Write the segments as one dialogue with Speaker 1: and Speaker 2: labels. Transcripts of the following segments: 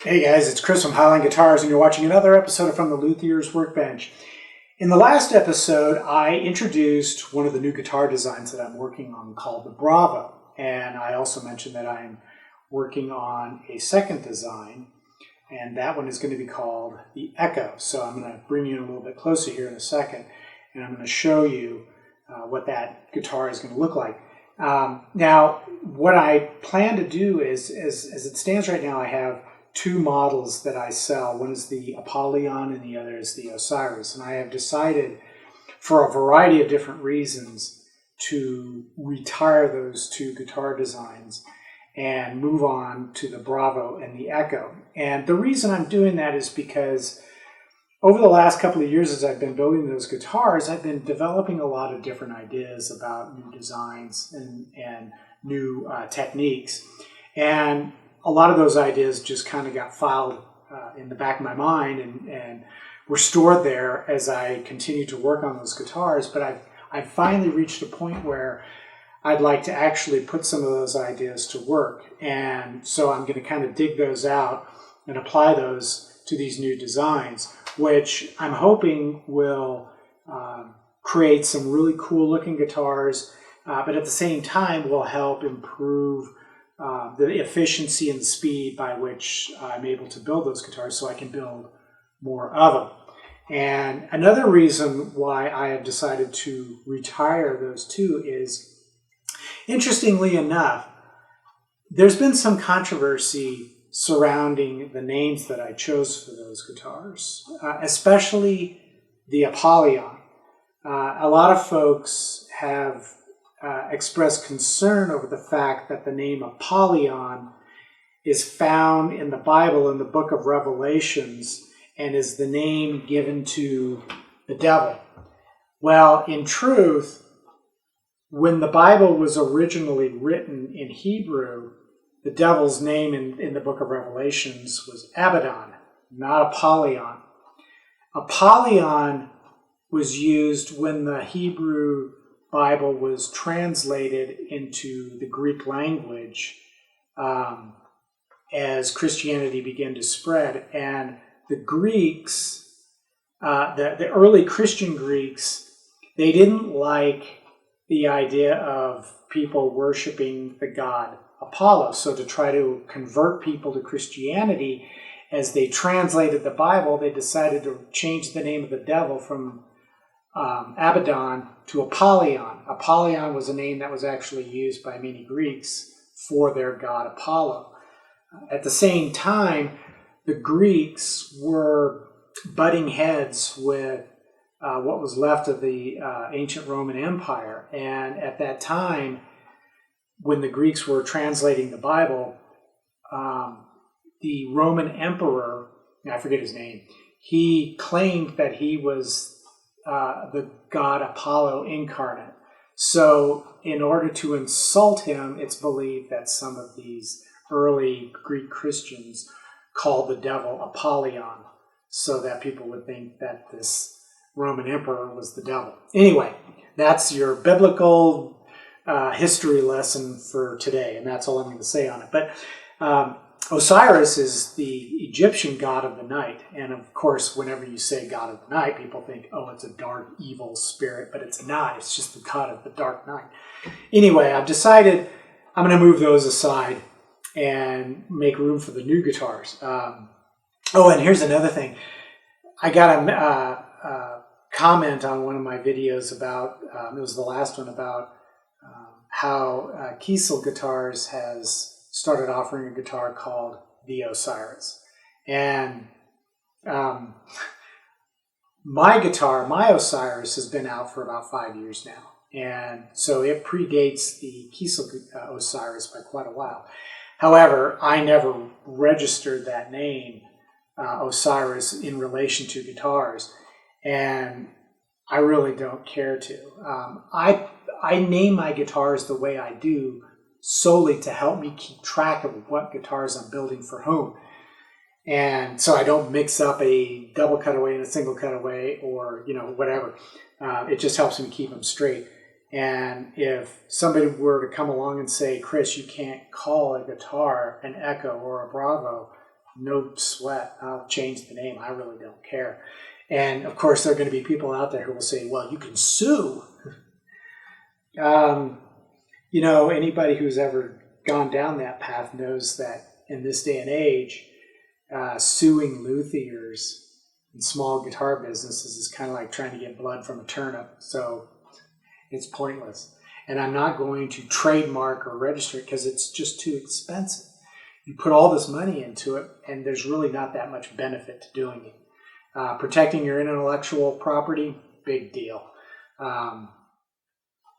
Speaker 1: Hey guys, it's Chris from Highline Guitars, and you're watching another episode From the Luthier's Workbench. In the last episode, I introduced one of the new guitar designs that I'm working on called the Bravo, and I also mentioned that I'm working on a second design, and that one is going to be called the Echo. So I'm going to bring you in a little bit closer here in a second, and I'm going to show you what that guitar is going to look like. Now, what I plan to do is, as it stands right now, I have two models that I sell. One is the Apollyon and the other is the Osiris. And I have decided, for a variety of different reasons, to retire those two guitar designs and move on to the Bravo and the Echo. And the reason I'm doing that is because over the last couple of years as I've been building those guitars, I've been developing a lot of different ideas about new designs and new techniques. And a lot of those ideas just kind of got filed in the back of my mind and were stored there as I continued to work on those guitars. But I've finally reached a point where I'd like to actually put some of those ideas to work. And so I'm going to kind of dig those out and apply those to these new designs, which I'm hoping will create some really cool looking guitars, but at the same time will help improve the efficiency and the speed by which I'm able to build those guitars so I can build more of them. And another reason why I have decided to retire those two is, interestingly enough, there's been some controversy surrounding the names that I chose for those guitars, especially the Apollyon. A lot of folks have expressed concern over the fact that the name Apollyon is found in the Bible in the book of Revelations and is the name given to the devil. Well, in truth, when the Bible was originally written in Hebrew, the devil's name in the book of Revelations was Abaddon, not Apollyon. Apollyon was used when the Hebrew Bible was translated into the Greek language as Christianity began to spread. And the Greeks, the early Christian Greeks, they didn't like the idea of people worshiping the god Apollo. So to try to convert people to Christianity, as they translated the Bible, they decided to change the name of the devil from Abaddon to Apollyon. Apollyon was a name that was actually used by many Greeks for their god Apollo. At the same time, the Greeks were butting heads with what was left of the ancient Roman Empire. And at that time, when the Greeks were translating the Bible, the Roman emperor, I forget his name, he claimed that he was the god Apollo incarnate. So in order to insult him, it's believed that some of these early Greek Christians called the devil Apollyon so that people would think that this Roman emperor was the devil. Anyway, that's your biblical history lesson for today, and that's all I'm going to say on it. But Osiris is the Egyptian god of the night. And of course, whenever you say god of the night, people think, oh, it's a dark, evil spirit, but it's not. It's just the god of the dark night. Anyway, I've decided I'm going to move those aside and make room for the new guitars. Oh, and here's another thing. I got a comment on one of my videos about, it was the last one, about how Kiesel Guitars has started offering a guitar called the Osiris. And my guitar, my Osiris, has been out for about 5 years now. And so it predates the Kiesel Osiris by quite a while. However, I never registered that name, Osiris, in relation to guitars. And I really don't care to. I name my guitars the way I do solely to help me keep track of what guitars I'm building for whom. And so I don't mix up a double cutaway and a single cutaway or, whatever. It just helps me keep them straight. And if somebody were to come along and say, Chris, you can't call a guitar an Echo or a Bravo, no sweat. I'll change the name. I really don't care. And of course, there are going to be people out there who will say, well, you can sue. Anybody who's ever gone down that path knows that in this day and age, suing luthiers and small guitar businesses is kind of like trying to get blood from a turnip. So it's pointless. And I'm not going to trademark or register it because it's just too expensive. You put all this money into it, and there's really not that much benefit to doing it. Protecting your intellectual property, big deal.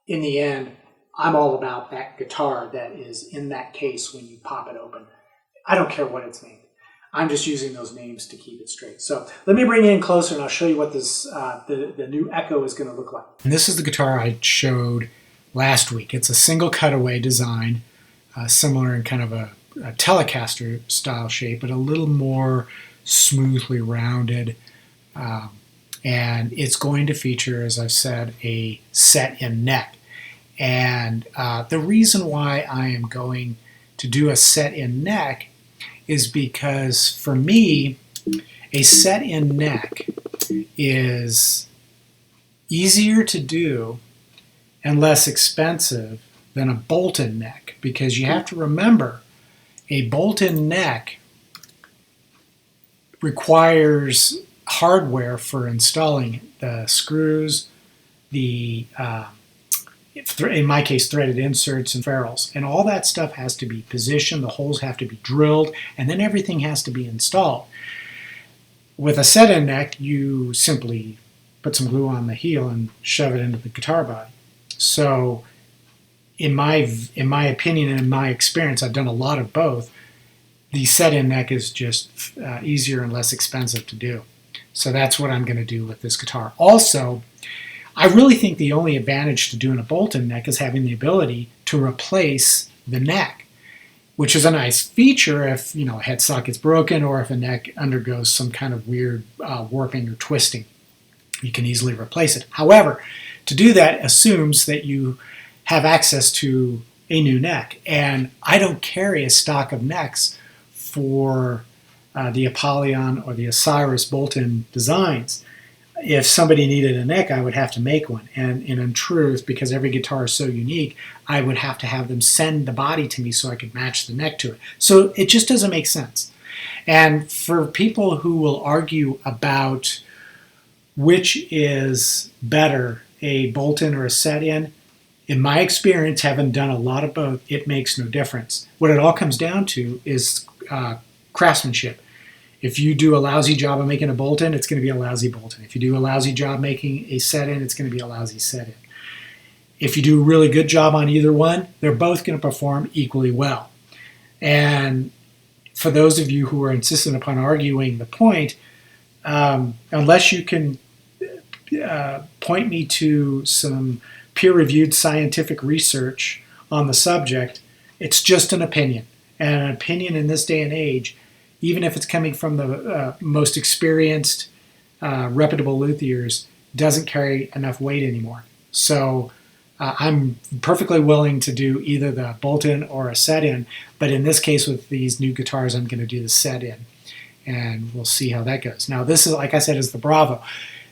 Speaker 1: In the end, I'm all about that guitar that is in that case when you pop it open. I don't care what it's named. I'm just using those names to keep it straight. So let me bring you in closer and I'll show you what this the new Echo is going to look like. And this is the guitar I showed last week. It's a single cutaway design, similar in kind of a Telecaster style shape, but a little more smoothly rounded. And it's going to feature, as I've said, a set-in neck. And the reason why I am going to do a set-in neck is because, for me, a set-in neck is easier to do and less expensive than a bolt-in neck, because you have to remember a bolt-in neck requires hardware for installing it. The screws, in my case, threaded inserts and ferrules, and all that stuff has to be positioned, the holes have to be drilled, and then everything has to be installed. With a set-in neck, you simply put some glue on the heel and shove it into the guitar body. So in my opinion and in my experience, I've done a lot of both, the set-in neck is just easier and less expensive to do. So that's what I'm going to do with this guitar. Also, I really think the only advantage to doing a bolt-in neck is having the ability to replace the neck, which is a nice feature if a headstock gets broken or if a neck undergoes some kind of weird warping or twisting. You can easily replace it. However, to do that assumes that you have access to a new neck, and I don't carry a stock of necks for the Apollyon or the Osiris bolt-in designs. If somebody needed a neck, I would have to make one. And in truth, because every guitar is so unique, I would have to have them send the body to me so I could match the neck to it. So it just doesn't make sense. And for people who will argue about which is better, a bolt-in or a set-in, in my experience, having done a lot of both, it makes no difference. What it all comes down to is craftsmanship. If you do a lousy job of making a bolt-in, it's going to be a lousy bolt-in. If you do a lousy job making a set-in, it's going to be a lousy set-in. If you do a really good job on either one, they're both going to perform equally well. And for those of you who are insistent upon arguing the point, unless you can point me to some peer-reviewed scientific research on the subject, it's just an opinion. And an opinion in this day and age, even if it's coming from the most experienced, reputable luthiers, doesn't carry enough weight anymore. So I'm perfectly willing to do either the bolt-in or a set-in, but in this case with these new guitars, I'm going to do the set-in, and we'll see how that goes. Now this is, like I said, is the Bravo.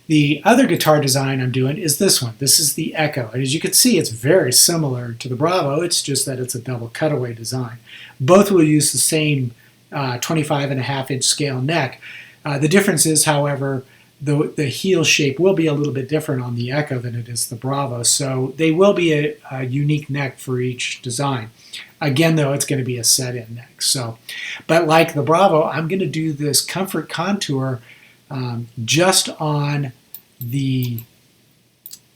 Speaker 1: The other guitar design I'm doing is this one. This is the Echo. And as you can see, it's very similar to the Bravo. It's just that it's a double cutaway design. Both will use the same 25.5-inch scale neck. The difference is, however, the heel shape will be a little bit different on the Echo than it is the Bravo. So they will be a unique neck for each design. Again, though, it's going to be a set-in neck. So, but like the Bravo, I'm going to do this comfort contour just on the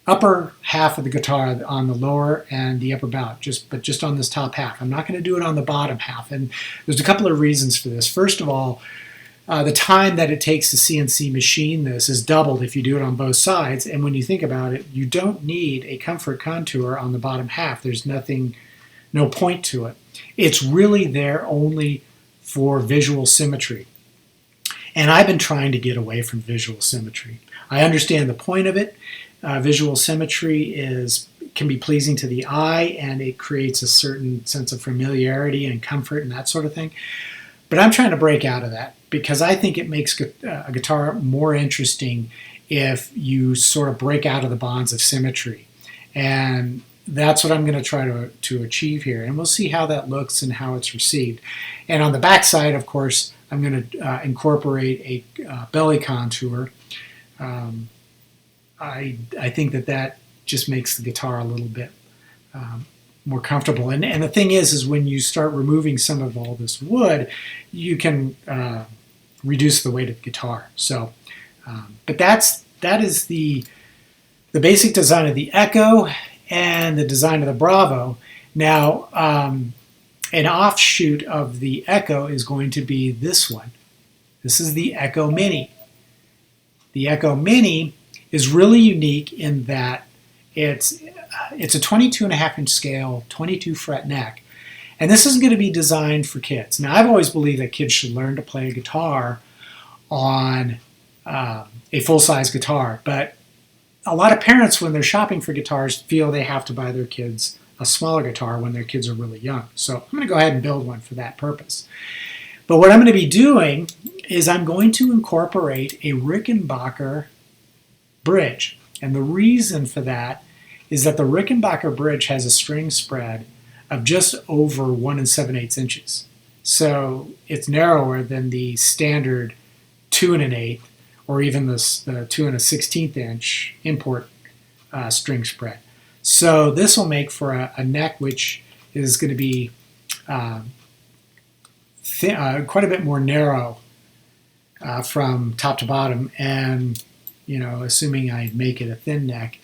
Speaker 1: upper half of the guitar, on the lower and the upper bout, but just on this top half. I'm not going to do it on the bottom half, and there's a couple of reasons for this. First of all, the time that it takes to CNC machine this is doubled if you do it on both sides, and when you think about it, you don't need a comfort contour on the bottom half. There's no point to it. It's really there only for visual symmetry. And I've been trying to get away from visual symmetry. I understand the point of it. Visual symmetry can be pleasing to the eye, and it creates a certain sense of familiarity and comfort and that sort of thing. But I'm trying to break out of that because I think it makes a guitar more interesting if you sort of break out of the bonds of symmetry. And that's what I'm going to try to achieve here. And we'll see how that looks and how it's received. And on the back side, of course, I'm going to incorporate a belly contour. I think that just makes the guitar a little bit more comfortable. And the thing is when you start removing some of all this wood, you can reduce the weight of the guitar. So, but that is the basic design of the Echo and the design of the Bravo. Now, an offshoot of the Echo is going to be this one. This is the Echo Mini. The Echo Mini is really unique in that it's a 22.5-inch scale, 22 fret neck. And this is going to be designed for kids. Now, I've always believed that kids should learn to play a guitar on a full-size guitar, but a lot of parents, when they're shopping for guitars, feel they have to buy their kids a smaller guitar when their kids are really young. So I'm going to go ahead and build one for that purpose. But what I'm going to be doing is I'm going to incorporate a Rickenbacker Bridge. And the reason for that is that the Rickenbacker Bridge has a string spread of just over 1 7/8 inches. So it's narrower than the standard 2 1/8 or even the 2 1/16 inch import string spread. So this will make for a neck which is going to be quite a bit more narrow from top to bottom. And assuming I make it a thin neck,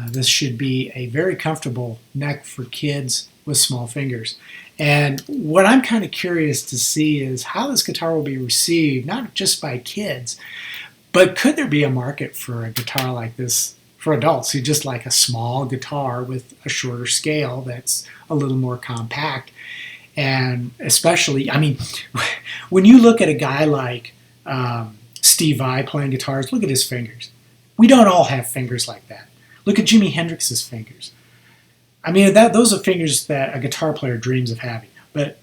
Speaker 1: this should be a very comfortable neck for kids with small fingers. And what I'm kind of curious to see is how this guitar will be received, not just by kids, but could there be a market for a guitar like this for adults who just like a small guitar with a shorter scale that's a little more compact? And especially, when you look at a guy like Steve Vai playing guitars, look at his fingers. We don't all have fingers like that. Look at Jimi Hendrix's fingers. Those are fingers that a guitar player dreams of having. But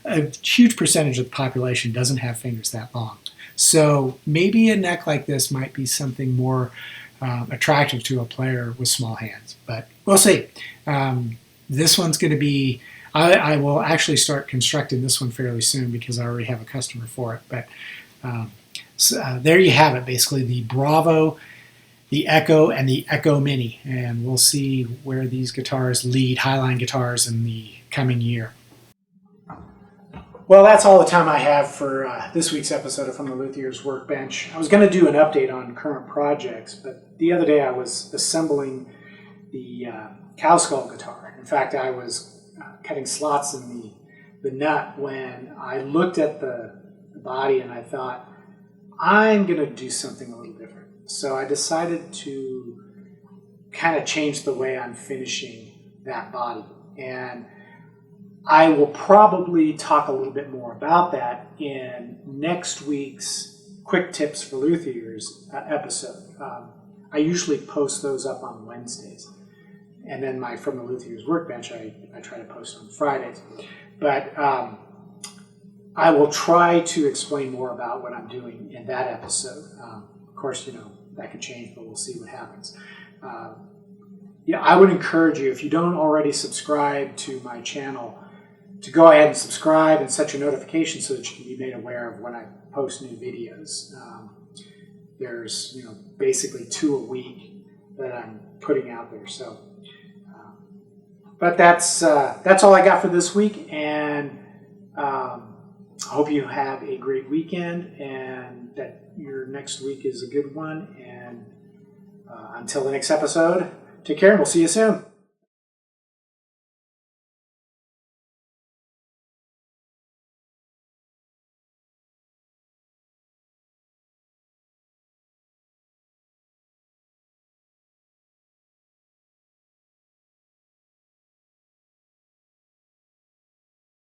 Speaker 1: a huge percentage of the population doesn't have fingers that long. So maybe a neck like this might be something more attractive to a player with small hands. But we'll see. This one's going to be... I will actually start constructing this one fairly soon because I already have a customer for it. But there you have it, basically the Bravo, the Echo, and the Echo Mini. And we'll see where these guitars lead Highline guitars in the coming year. Well, that's all the time I have for this week's episode of From the Luthier's Workbench. I was going to do an update on current projects, but the other day I was assembling the cow skull guitar. In fact, I was cutting slots in the nut when I looked at the body and I thought, I'm going to do something a little different. So I decided to kind of change the way I'm finishing that body. And I will probably talk a little bit more about that in next week's Quick Tips for Luthiers episode. I usually post those up on Wednesdays. And then my From the Luthier's Workbench, I try to post on Fridays. But I will try to explain more about what I'm doing in that episode. Of course, that could change, but we'll see what happens. I would encourage you, if you don't already subscribe to my channel, to go ahead and subscribe and set your notifications so that you can be made aware of when I post new videos. There's basically 2 a week that I'm putting out there. So, but that's all I got for this week, and I hope you have a great weekend and that your next week is a good one. And until the next episode, take care and we'll see you soon.